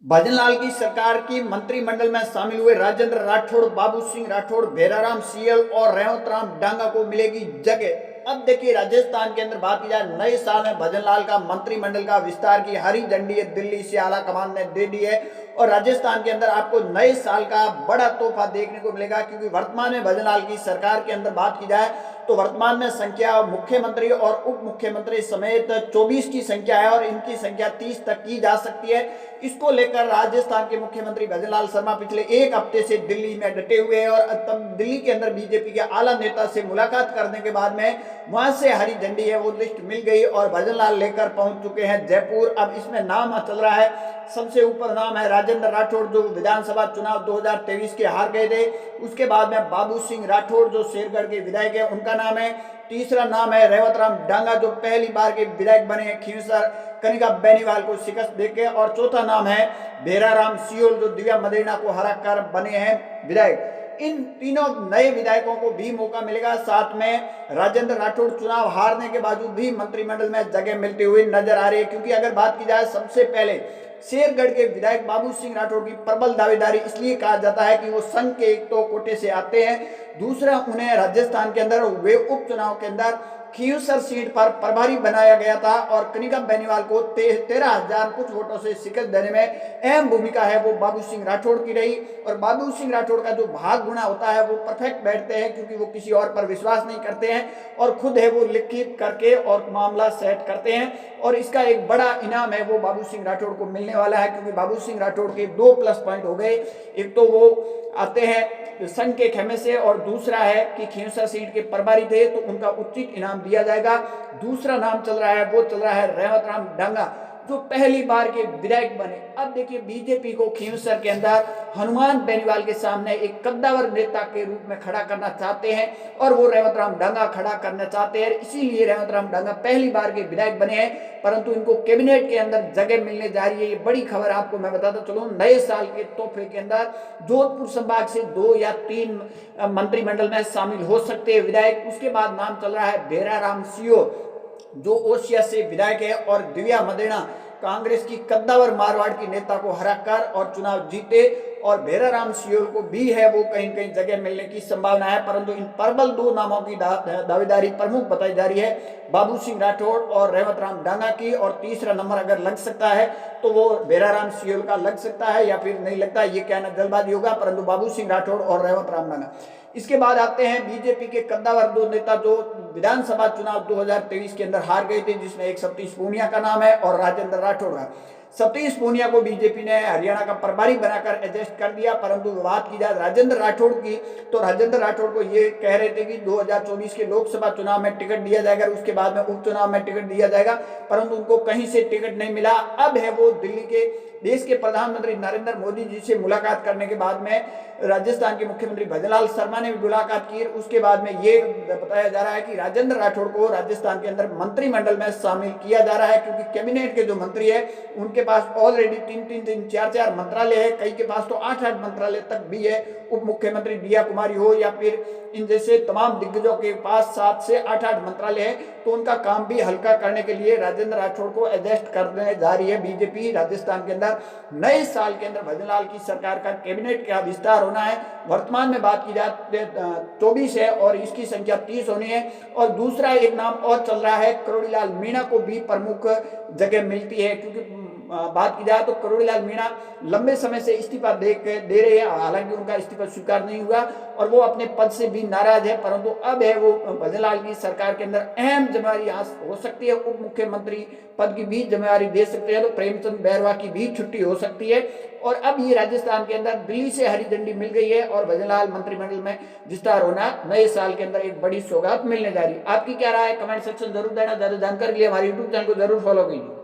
भजनलाल की सरकार की मंत्रिमंडल में शामिल हुए राजेंद्र राठौड़, बाबू सिंह राठौड़, भेराराम सीयल और रेवत राम डांगा को मिलेगी जगह। अब देखिए, राजस्थान के अंदर बात की जाए, नए साल में भजनलाल का मंत्रिमंडल का विस्तार की हरी झंडी है दिल्ली से आला कमान ने दे दी है और राजस्थान के अंदर आपको नए साल का बड़ा तोहफा देखने को मिलेगा। क्योंकि वर्तमान में भजनलाल की सरकार के अंदर बात की जाए तो वर्तमान में संख्या मुख्यमंत्री और उप मुख्यमंत्री समेत 24 की संख्या है और इनकी संख्या 30 तक की जा सकती है। इसको लेकर राजस्थान के मुख्यमंत्री भजनलाल शर्मा पिछले एक हफ्ते से दिल्ली में डटे हुए हैं और तब दिल्ली के अंदर बीजेपी के आला नेता से मुलाकात करने के बाद में वहां से हरी झंडी है वो लिस्ट मिल गई और भजनलाल लेकर पहुंच चुके हैं जयपुर। अब इसमें नाम चल रहा है, सबसे ऊपर नाम है राजेंद्र राठौड़ जो विधानसभा चुनाव 2023 के हार गए थे। उसके बाद में बाबू सिंह राठौड़ जो शेरगढ़ के विधायक है उनका नाम है। तीसरा नाम है रेवत राम डांगा जो पहली बार के विधायक बने हैं खींवसर कनिका बेनीवाल को शिकस्त देके। और चौथा नाम है भेराराम सियोल जो दिव्या मदेना को हराकर बने हैं विधायक। इन तीनों नए विधायकों को भी मौका मिलेगा। साथ में राजेंद्र राठौड़ चुनाव हारने के बावजूद भी मंत्रिमंडल में जगह मिलती हुई नजर आ रही है। क्योंकि अगर बात की जाए, सबसे पहले शेरगढ़ के विधायक बाबू सिंह राठौड़ की प्रबल दावेदारी इसलिए कहा जाता है कि वो संघ के एक तो कोटे से आते हैं, दूसरा उन्हें राजस्थान के अंदर हुए उपचुनाव के अंदर खींवसर सीट पर प्रभारी बनाया गया था और कनिका बेनीवाल को 13,000 कुछ वोटों से शिकस्त देने में अहम भूमिका है वो बाबू सिंह राठौड़ की रही। और बाबू सिंह राठौड़ का जो भाग गुणा होता है वो परफेक्ट बैठते हैं क्योंकि वो किसी और पर विश्वास नहीं करते हैं और खुद है वो लिखित करके और मामला सेट करते हैं। और इसका एक बड़ा इनाम है वो बाबू सिंह राठौड़ को मिलने वाला है क्योंकि बाबू सिंह राठौड़ के 2 प्लस पॉइंट हो गए। एक तो वो आते हैं संघ के खेमे से और दूसरा है कि खींवसर सीट के प्रभारी थे तो उनका उचित इनाम दिया जाएगा। दूसरा नाम चल रहा है वो चल रहा है रेवत राम डांगा जो पहली बार के विधायक बने। अब देखिए, बीजेपी को खींवसर के अंदर हनुमान बेनीवाल के सामने एक कद्दावर नेता के रूप में खड़ा करना चाहते हैं और वो रेवत राम डांगा खड़ा करना चाहते हैं। इसीलिए रेवत राम डांगा पहली बार के विधायक बने हैं, परंतु इनको कैबिनेट के अंदर जगह मिलने जा रही है। ये बड़ी खबर आपको मैं बताता चलूं, नए साल के तोहफे के अंदर जोधपुर संभाग से 2 या 3 मंत्रिमंडल में शामिल हो सकते हैं विधायक। उसके बाद नाम चल रहा है भेराराम सियोल जो ओसिया से विधायक है और दिव्या मदेना कांग्रेस की कद्दावर मारवाड़ की नेता को हराकर और चुनाव जीते और भेराराम सियोल को भी है वो कहीं कहीं जगह मिलने की संभावना है। परंतु इन प्रबल 2 नामों की दावेदारी प्रमुख बताई जा रही है, बाबू सिंह राठौड़ और रेवत राम डांगा की। और तीसरा नंबर अगर लग सकता है तो वो भेराराम सियोल का लग सकता है या फिर नहीं लगता, ये कहना जल्दबाजी होगा, परंतु बाबू सिंह राठौड़ और रेवत राम डांगा। इसके बाद आते हैं बीजेपी के कद्दावर 2 नेता जो विधानसभा चुनाव 2023 के अंदर हार गए थे, जिसमें एक सतीश पूनिया का नाम है और राजेंद्र राठौड़ का। सतीश पूनिया को बीजेपी ने हरियाणा का प्रभारी बनाकर एडजस्ट कर दिया, परंतु बात की जाए राजेंद्र राठौड़ की तो राजेंद्र राठौड़ को ये कह रहे थे कि 2024 के लोकसभा चुनाव में टिकट दिया जाएगा, उसके बाद में उपचुनाव में टिकट दिया जाएगा, परंतु उनको कहीं से टिकट नहीं मिला। अब है वो दिल्ली के देश के प्रधानमंत्री नरेंद्र मोदी जी से मुलाकात करने के बाद में राजस्थान के मुख्यमंत्री भजनलाल शर्मा ने भी मुलाकात की। उसके बाद में ये बताया जा रहा है कि राजेंद्र राठौड़ को राजस्थान के अंदर मंत्रिमंडल में शामिल किया जा रहा है क्योंकि कैबिनेट के जो मंत्री है उनके पास ऑलरेडी 3-3, 4-4 मंत्रालय है, कई के पास तो 8-8 मंत्रालय तक भी है। उप मुख्यमंत्री दिया कुमारी हो या फिर इन जैसे तमाम दिग्गजों के पास 7 से 8-8 मंत्रालय है, तो उनका काम भी हल्का करने के लिए राजेंद्र राठौड़ को एडजस्ट करने जा रही है बीजेपी। राजस्थान के अंदर नए साल के अंदर भजनलाल की सरकार का कैबिनेट का विस्तार होना है। वर्तमान में बात की जाए 24 है और इसकी संख्या 30 होनी है। और दूसरा एक नाम और चल रहा है, करोड़ीलाल मीणा को भी प्रमुख जगह मिलती है क्योंकि बात की जाए तो करोड़ीलाल मीणा लंबे समय से इस्तीफा दे रहे हैं, हालांकि उनका इस्तीफा स्वीकार नहीं हुआ और वो अपने पद से भी नाराज है, परंतु अब है वो भजनलाल की सरकार के अंदर अहम जिम्मेवारी हो सकती है। उप मुख्यमंत्री पद की भी जिम्मेवारी दे सकते हैं तो प्रेमचंद बैरवा की भी छुट्टी हो सकती है। और अब ये राजस्थान के अंदर दिल्ली से हरी झंडी मिल गई है और भजनलाल मंत्रिमंडल में विस्तार होना नए साल के अंदर एक बड़ी सौगात मिलने जा रही है। आपकी क्या राय है, कमेंट सेक्शन जरूर देना। ज्यादा जानकारी के लिए हमारे यूट्यूब चैनल को जरूर फॉलो कीजिए।